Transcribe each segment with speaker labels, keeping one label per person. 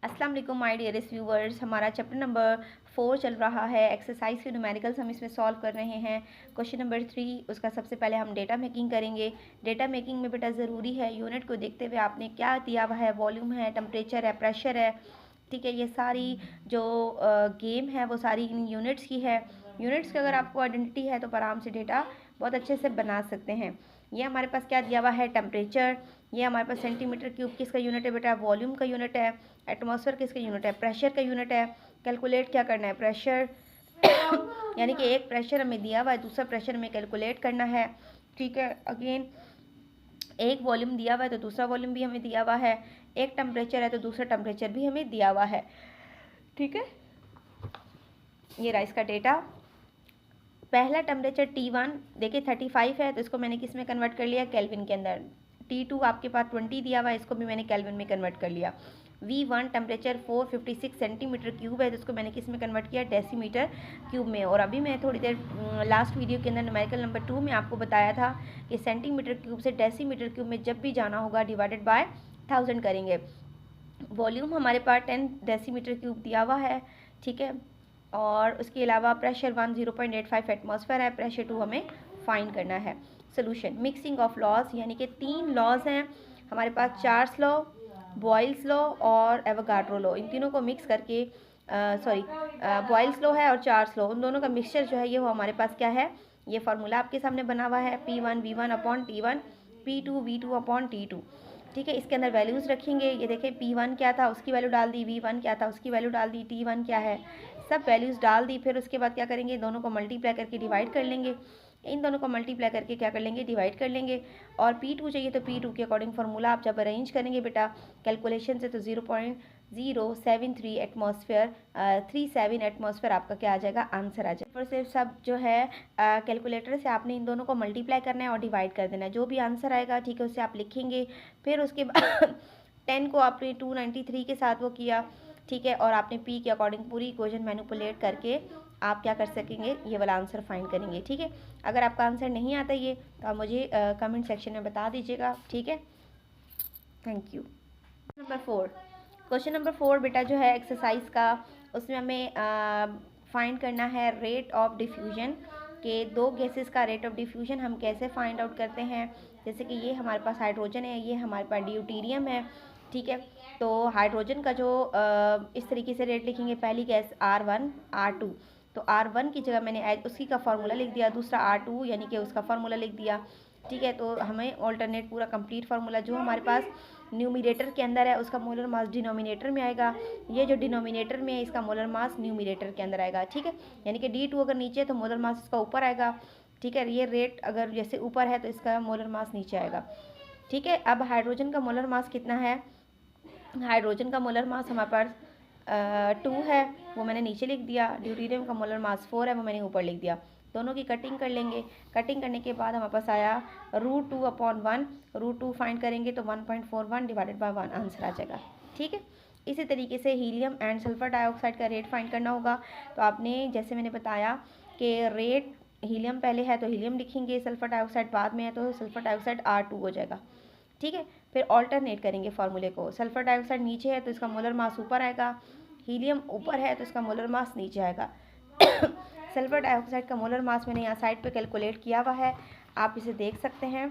Speaker 1: अस्सलाम वालेकुम my dearest viewers. हमारा चैप्टर नंबर 4 चल रहा है। एक्सरसाइज के न्यूमेरिकल्स हम इसमें सॉल्व कर रहे हैं। क्वेश्चन नंबर 3 उसका सबसे पहले हम डेटा मेकिंग करेंगे। डेटा मेकिंग में बेटा ज़रूरी है यूनिट को देखते हुए आपने क्या दिया हुआ है, वॉल्यूम है, टेम्परेचर है, प्रेशर है, ठीक है। ये सारी जो गेम है वो सारी इन यूनिट्स की है। यूनिट्स की अगर आपको आइडेंटिटी है तो आराम से डेटा बहुत अच्छे से बना सकते हैं। ये हमारे पास क्या दिया हुआ है, टेम्परेचर। ये हमारे पास सेंटीमीटर क्यूब किसका यूनिट है बेटा, वॉल्यूम का यूनिट है। एटमॉस्फेयर किसका यूनिट है, प्रेशर का यूनिट है। कैलकुलेट क्या करना है, प्रेशर यानी कि एक प्रेशर हमें दिया हुआ है, दूसरा प्रेशर हमें कैलकुलेट करना है, ठीक है। अगेन एक वॉल्यूम दिया हुआ है तो दूसरा वॉल्यूम भी हमें दिया हुआ है। एक टेम्परेचर है तो दूसरा टेम्परेचर भी हमें दिया हुआ है, ठीक है। ये रहा इसका डेटा। पहला टेम्परेचर T1 देखिए 35 है तो इसको मैंने किस में कन्वर्ट कर लिया, केल्विन के अंदर। T2 आपके पास 20 दिया हुआ है, इसको भी मैंने केल्विन में कन्वर्ट कर लिया। V1 टेम्परेचर 456 सेंटीमीटर क्यूब है तो इसको मैंने किस में कन्वर्ट किया, डेसीमीटर क्यूब में। और अभी मैं थोड़ी देर लास्ट वीडियो के अंदर न्यूमेरिकल नंबर 2 में आपको बताया था कि सेंटीमीटर क्यूब से डेसीमीटर क्यूब में जब भी जाना होगा डिवाइडेड बाय 1000 करेंगे। वॉल्यूम हमारे पास 10 डेसीमीटर क्यूब दिया हुआ है, ठीक है। और उसके अलावा प्रेशर 10.85 एटमॉस्फेयर है, प्रेशर 2 हमें फाइंड करना है। सोल्यूशन मिक्सिंग ऑफ लॉज, यानी कि 3 लॉज हैं हमारे पास, चार्ल्स लॉ, बॉयल्स लॉ और एवोगाड्रो लॉ। इन तीनों को मिक्स करके बॉयल्स लॉ है और चार्ल्स लॉ, उन दोनों का मिक्सचर जो है ये वो हमारे पास क्या है, ये फार्मूला आपके सामने बना हुआ है। P1 V1 upon T1, P2 V2 upon T2, ठीक है। इसके अंदर वैल्यूज़ रखेंगे। ये देखें P1 क्या था उसकी वैल्यू डाल दी, V1 क्या था उसकी वैल्यू डाल दी, T1 क्या है, सब वैल्यूज़ डाल दी। फिर उसके बाद क्या करेंगे, दोनों को मल्टीप्लाई करके डिवाइड कर लेंगे। इन दोनों को मल्टीप्लाई करके क्या कर लेंगे, डिवाइड कर लेंगे। और P2 चाहिए तो P2 के अकॉर्डिंग फार्मूला आप जब अरेंज करेंगे बेटा कैलकुलेशन से तो 0.073 एटमॉस्फेयर 37 एटमॉस्फेयर आपका क्या आ जाएगा, आंसर आ जाएगा। फिर से सब जो है कैलकुलेटर से आपने इन दोनों को मल्टीप्लाई करना है और डिवाइड कर देना है। जो भी आंसर आएगा, ठीक है, उससे आप लिखेंगे। फिर उसके बाद 10 को आपने 293 के साथ वो किया, ठीक है। और आपने P के अकॉर्डिंग पूरी इक्वेशन मैनिपुलेट करके आप क्या कर सकेंगे, ये वाला आंसर फाइंड करेंगे, ठीक है। अगर आपका आंसर नहीं आता ये तो आप मुझे कमेंट सेक्शन में बता दीजिएगा, ठीक है। Thank you. Number 4, question number 4 बेटा जो है एक्सरसाइज का, उसमें हमें फाइंड करना है रेट ऑफ डिफ्यूजन के दो गैसेस का रेट ऑफ डिफ्यूजन हम कैसे फाइंड आउट करते हैं। जैसे कि ये हमारे पास हाइड्रोजन है, ये हमारे पास ड्यूटीरियम है, ठीक है। तो हाइड्रोजन का जो इस तरीके से रेट लिखेंगे, पहली गैस R1 R2, तो R1 की जगह मैंने उसकी का फार्मूला लिख दिया, दूसरा R2 यानी कि उसका फार्मूला लिख दिया, ठीक है। तो हमें ऑल्टरनेट पूरा कंप्लीट फार्मूला जो हमारे पास न्यूमिनेटर के अंदर है उसका मोलर मास डिनोमिनेटर में आएगा, ये जो डिनोमिनेटर में है इसका मोलर मास न्यूमिनेटर के अंदर आएगा, ठीक है। यानी कि D2 अगर नीचे है तो मोलर मास इसका ऊपर आएगा, ठीक है। ये रेट अगर जैसे ऊपर है तो इसका मोलर मास नीचे आएगा, ठीक है। अब हाइड्रोजन का मोलर मास कितना है, हाइड्रोजन का मोलर मास हमारे पास 2 है, वो मैंने नीचे लिख दिया। ड्यूटेरियम का मोलर मास 4 है, वो मैंने ऊपर लिख दिया। दोनों की कटिंग कर लेंगे। कटिंग करने के बाद हमारे पास आया √2/1, √2 फाइंड करेंगे तो 1.41 डिवाइडेड बाय 1 आंसर आ जाएगा, ठीक है। इसी तरीके से हीलियम एंड सल्फर डाइऑक्साइड का रेट फाइंड करना होगा। तो आपने जैसे मैंने बताया कि रेट हीलियम पहले है तो हीलियम लिखेंगे, सल्फर डाइऑक्साइड बाद में है तो सल्फर डाइऑक्साइड R2 हो जाएगा, ठीक है। फिर ऑल्टरनेट करेंगे फार्मूले को, सल्फर डाइऑक्साइड नीचे है तो इसका मोलर मास ऊपर आएगा, हीलियम ऊपर है तो इसका मोलर मास नीचे आएगा। सल्फर डाइऑक्साइड का मोलर मास मैंने यहाँ साइड पे कैलकुलेट किया हुआ है, आप इसे देख सकते हैं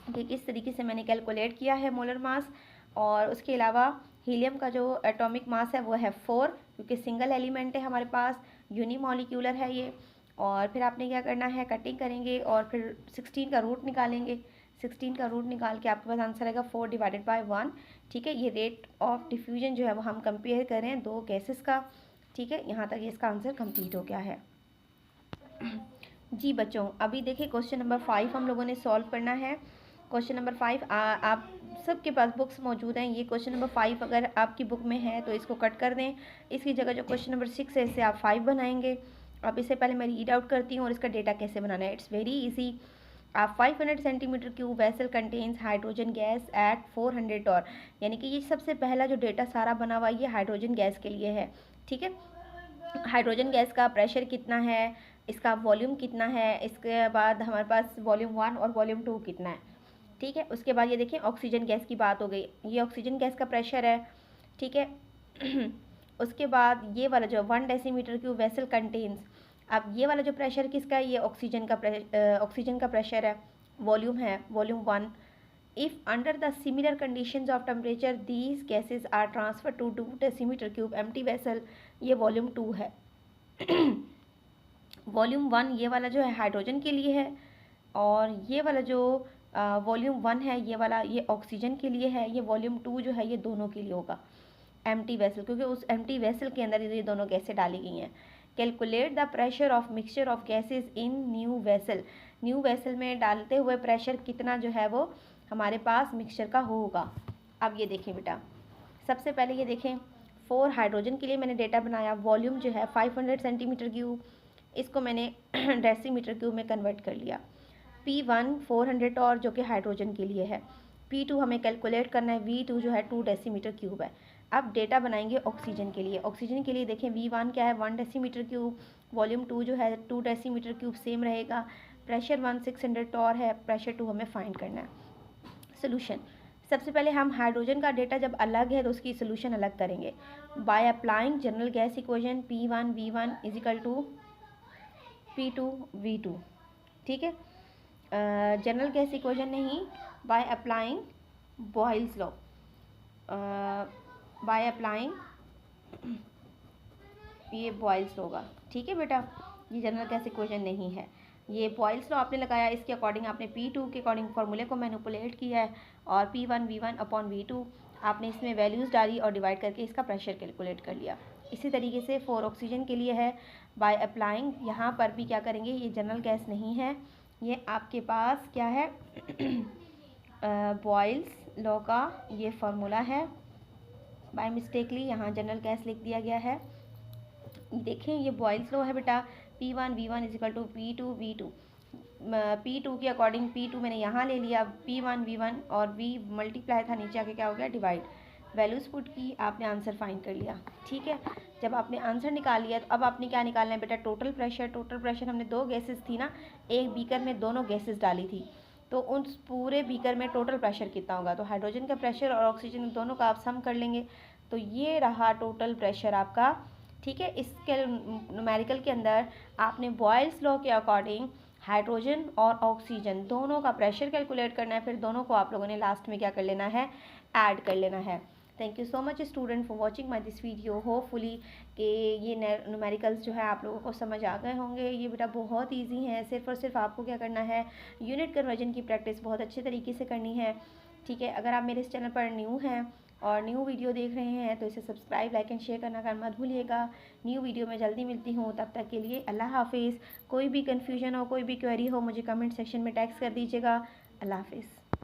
Speaker 1: कि किस तरीके से मैंने कैलकुलेट किया है मोलर मास। और उसके अलावा हीलियम का जो एटॉमिक मास है वो है 4, क्योंकि सिंगल एलिमेंट है हमारे पास, यूनिमॉलिक्यूलर है ये। और फिर आपने क्या करना है, कटिंग करेंगे और फिर 16 का रूट निकालेंगे। 16 का रूट निकाल के आपके पास आंसर आएगा 4 डिवाइडेड बाय 1, ठीक है। ये रेट ऑफ डिफ्यूजन जो है वो हम कंपेयर करें दो गैसेस का, ठीक है। यहाँ तक इसका आंसर कंप्लीट हो गया है। जी बच्चों, अभी देखिए क्वेश्चन नंबर 5 हम लोगों ने सॉल्व करना है। क्वेश्चन नंबर 5 आप सबके पास बुक्स मौजूद हैं। ये क्वेश्चन नंबर 5 अगर आपकी बुक में है तो इसको कट कर दें, इसकी जगह जो क्वेश्चन नंबर 6 है इससे आप 5 बनाएंगे। अब इससे पहले मैं रीड आउट करती हूँ और इसका डेटा कैसे बनाना है। It's very easy. आप 500 centimetre cube vessel contains hydrogen gas at 400 torr, यानी कि ये सबसे पहला जो डेटा सारा बना हुआ ये हाइड्रोजन गैस के लिए है, ठीक है। हाइड्रोजन गैस का प्रेशर कितना है, इसका वॉल्यूम कितना है, इसके बाद हमारे पास वॉल्यूम 1 और वॉल्यूम 2 कितना है, ठीक है। उसके बाद ये देखें ऑक्सीजन गैस की बात हो गई, ये ऑक्सीजन गैस का प्रेशर है, ठीक है। उसके बाद ये वाला जो 1 डेसीमीटर क्यूब वेसल कंटेन्स, अब ये वाला जो प्रेशर किसका है, ये ऑक्सीजन का प्रेशर है, वॉल्यूम है, volume 1। If under the similar conditions of temperature these gases are transfer to 2 decimetre cube empty vessel, ये वॉल्यूम 2 है। वॉल्यूम 1 ये वाला जो है हाइड्रोजन के लिए है, और ये वाला जो वॉल्यूम 1 है ये वाला, ये ऑक्सीजन के लिए है। ये वॉल्यूम 2 जो है ये दोनों के लिए होगा, एम्प्टी वेसल, क्योंकि उस एम्प्टी वेसल के अंदर ये दोनों गैसें डाली गई हैं। Calculate the pressure of mixture of gases in new vessel, new vessel में डालते हुए प्रेशर कितना जो है वो हमारे पास मिक्सचर का होगा। अब ये देखें बेटा, सबसे पहले ये देखें 4 हाइड्रोजन के लिए मैंने डेटा बनाया, वॉल्यूम जो है 500 सेंटीमीटर क्यूब, इसको मैंने डेसीमीटर क्यूब में कन्वर्ट कर लिया। P1 400 और जो कि हाइड्रोजन के लिए है, P2 हमें कैलकुलेट करना है, V2 जो है 2 डेसीमीटर क्यूब है। अब डेटा बनाएंगे ऑक्सीजन के लिए। ऑक्सीजन के लिए देखें V1 क्या है 1 डेसीमीटर क्यूब, वॉल्यूम 2 जो है 2 डेसीमीटर क्यूब सेम रहेगा, प्रेशर 1 600 टॉर है, प्रेशर 2 हमें फाइंड करना है। सोल्यूशन, सबसे पहले हम हाइड्रोजन का डेटा जब अलग है तो उसकी सोल्यूशन अलग करेंगे by applying general gas equation P1 V1 is equal to P2 V2। ठीक है, जनरल गैस इक्वेशन नहीं, by applying Boyle's law, by applying ये बॉयल्स लॉ होगा। ठीक है बेटा, ये जनरल गैस इक्वेशन नहीं है, ये बॉयल्स लॉ आपने लगाया, इसके अकॉर्डिंग आपने P2 के अकॉर्डिंग फार्मूले को मैनिपुलेट किया है, और P1 V1 अपॉन V2 आपने इसमें वैल्यूज़ डाली और डिवाइड करके इसका प्रेशर कैलकुलेट कर लिया। इसी तरीके से 4 ऑक्सीजन के लिए है, बाय अप्लाइंग, यहाँ पर भी क्या करेंगे, ये जनरल गैस नहीं है, ये आपके पास क्या है बॉयल्स लॉ का ये फार्मूला है, बाय मिस्टेकली यहाँ जनरल गैस लिख दिया गया है। देखें ये बॉयल्स लॉ है बेटा, P1 V1 is equal to P2 V2, P2 के अकॉर्डिंग P2 मैंने यहाँ ले लिया, P1 V1 और V मल्टीप्लाई था, नीचे आके क्या हो गया डिवाइड, वैल्यूज़ पुट की, आपने आंसर फाइंड कर लिया। ठीक है, जब आपने आंसर निकाल लिया तो अब आपने क्या निकालना है बेटा, टोटल प्रेशर। टोटल प्रेशर हमने 2 गैसेस थी ना, एक बीकर में दोनों गैसेस डाली थी, तो उस पूरे बीकर में टोटल प्रेशर कितना होगा, तो हाइड्रोजन का प्रेशर और ऑक्सीजन दोनों का आप सम कर लेंगे, तो ये रहा टोटल प्रेशर आपका। ठीक है, इसके न्यूमेरिकल के अंदर आपने बॉयल्स लॉ के अकॉर्डिंग हाइड्रोजन और ऑक्सीजन दोनों का प्रेशर कैलकुलेट करना है, फिर दोनों को आप लोगों ने लास्ट में क्या कर लेना है, ऐड कर लेना है। Thank you so much student for watching my this video. Hopefully कि ये न्यूमेरिकल्स जो है आप लोगों को समझ आ गए होंगे। ये बेटा बहुत इजी है, सिर्फ और सिर्फ आपको क्या करना है, यूनिट कन्वर्जन की प्रैक्टिस बहुत अच्छे तरीके से करनी है। ठीक है, अगर आप मेरे इस चैनल पर न्यू हैं और न्यू वीडियो देख रहे हैं तो इसे सब्सक्राइब लाइक एंड शेयर करना मत भूलिएगा। न्यू वीडियो में जल्दी मिलती हूँ, तब तक के लिए अल्लाह हाफिज़। कोई भी कन्फ्यूजन हो, कोई भी क्वेरी हो, मुझे कमेंट सेक्शन में टैक्स कर दीजिएगा। अल्लाह हाफिज़।